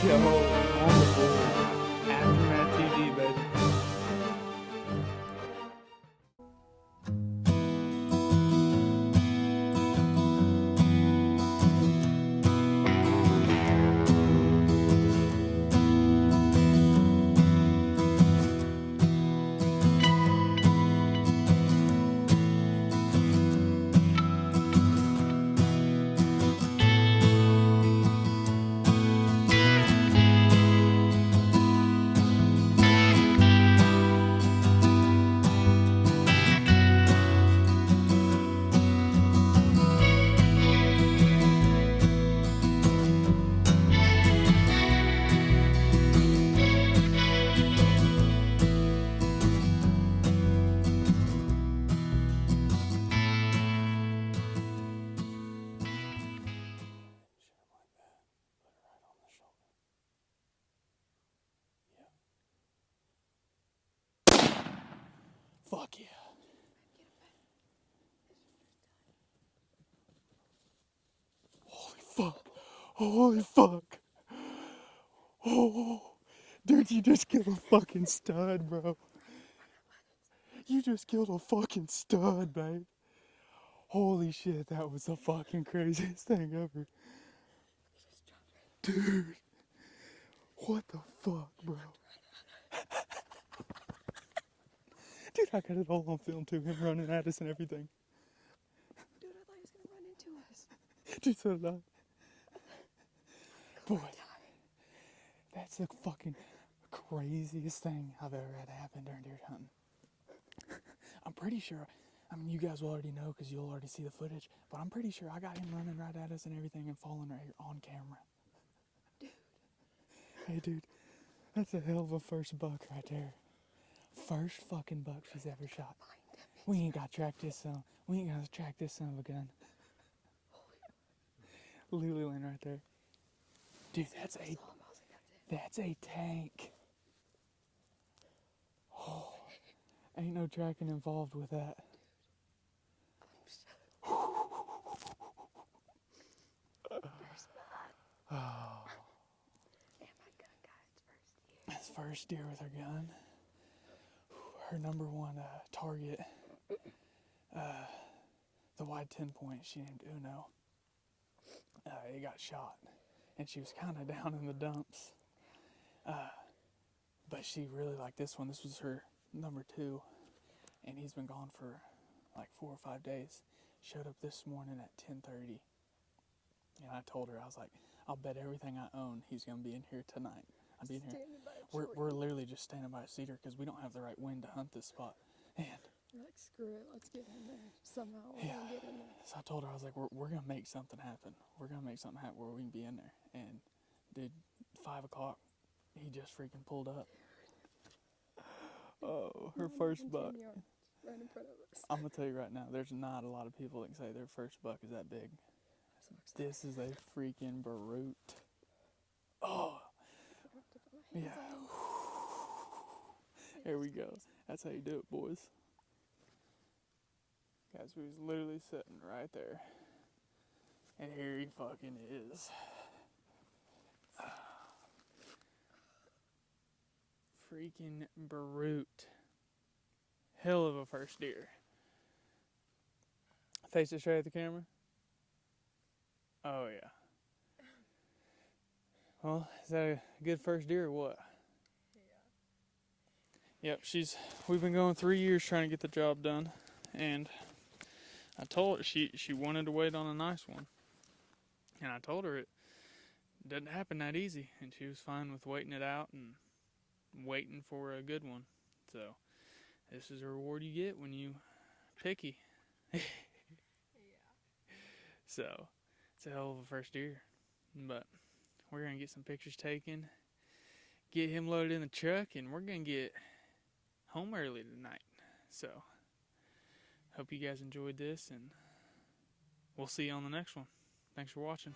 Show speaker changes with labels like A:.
A: Yo, on the board. Aftermath TV, baby. Fuck yeah. Holy fuck. Holy fuck. Oh, dude, you just killed a fucking stud, bro. You just killed a fucking stud, babe. Holy shit, that was the fucking craziest thing ever. Dude, what the fuck, bro? Dude, I got it all on film too, him running at us and everything.
B: Dude, I thought he was gonna run into us.
A: Dude, so did I. Boy, that's the fucking craziest thing I've ever had happen during deer hunting. I'm pretty sure, I mean, you guys will already know because you'll already see the footage, but I'm pretty sure I got him running right at us and everything and falling right here on camera.
B: Dude.
A: Hey, dude, that's a hell of a first buck right there. First fucking buck she's ever shot. We ain't got to track this son. We ain't got to track this son of a gun. Lily Lynn right there. Dude, that's a tank. Oh, ain't no tracking involved with that. Oh.
B: And my gun got its first deer.
A: His first deer with her gun. Her number one target, the wide 10 point, she named Uno. It got shot, and she was kind of down in the dumps. But she really liked this one. This was her number 2, and he's been gone for like 4 or 5 days. Showed up this morning at 10:30, and I told her, I was like, I'll bet everything I own he's gonna be in here tonight. I'll be in here. We're literally just standing by a cedar because we don't have the right wind to hunt this spot. And
B: We're like, screw it, let's get in there somehow. We're
A: yeah.
B: gonna get in there.
A: So I told her, I was like, we're gonna make something happen. We're gonna make something happen where we can be in there. And dude, 5 o'clock, he just freaking pulled up. Oh, her first buck.
B: Right in front of us.
A: I'm gonna tell you right now, there's not a lot of people that can say their first buck is that big. This is a freaking brute. Oh, yeah. There we go. That's how you do it, boys. Guys, we was literally sitting right there. And here he fucking is. Freaking brute. Hell of a first deer. Face it straight at the camera. Oh yeah. Well, is that a good first deer or what? Yeah. Yep, we've been going 3 years trying to get the job done, and I told her she wanted to wait on a nice one. And I told her it doesn't happen that easy, and she was fine with waiting it out and waiting for a good one. So this is the reward you get when you picky.
B: Yeah.
A: So it's a hell of a first deer. But we're going to get some pictures taken, get him loaded in the truck, and we're going to get home early tonight. So hope you guys enjoyed this, and we'll see you on the next one. Thanks for watching.